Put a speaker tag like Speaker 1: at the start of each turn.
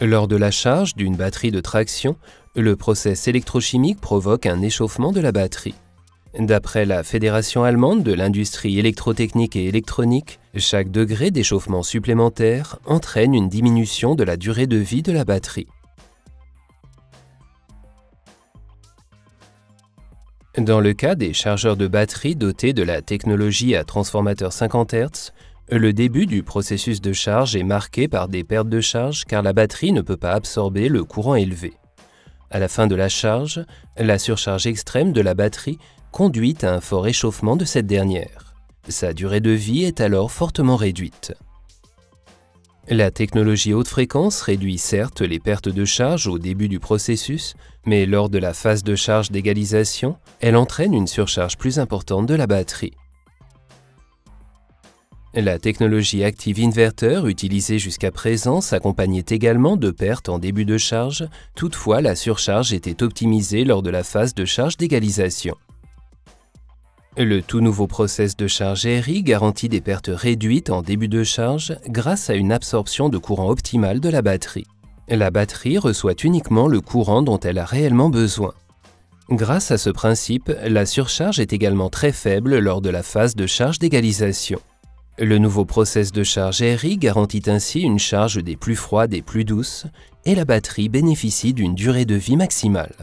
Speaker 1: Lors de la charge d'une batterie de traction, le process électrochimique provoque un échauffement de la batterie. D'après la Fédération allemande de l'industrie électrotechnique et électronique, chaque degré d'échauffement supplémentaire entraîne une diminution de la durée de vie de la batterie. Dans le cas des chargeurs de batterie dotés de la technologie à transformateur 50 Hz, le début du processus de charge est marqué par des pertes de charge car la batterie ne peut pas absorber le courant élevé. À la fin de la charge, la surcharge extrême de la batterie conduit à un fort échauffement de cette dernière. Sa durée de vie est alors fortement réduite. La technologie haute fréquence réduit certes les pertes de charge au début du processus, mais lors de la phase de charge d'égalisation, elle entraîne une surcharge plus importante de la batterie. La technologie Active Inverter utilisée jusqu'à présent s'accompagnait également de pertes en début de charge, toutefois la surcharge était optimisée lors de la phase de charge d'égalisation. Le tout nouveau process de charge RI garantit des pertes réduites en début de charge grâce à une absorption de courant optimale de la batterie. La batterie reçoit uniquement le courant dont elle a réellement besoin. Grâce à ce principe, la surcharge est également très faible lors de la phase de charge d'égalisation. Le nouveau process de charge RI garantit ainsi une charge des plus froides et plus douces, et la batterie bénéficie d'une durée de vie maximale.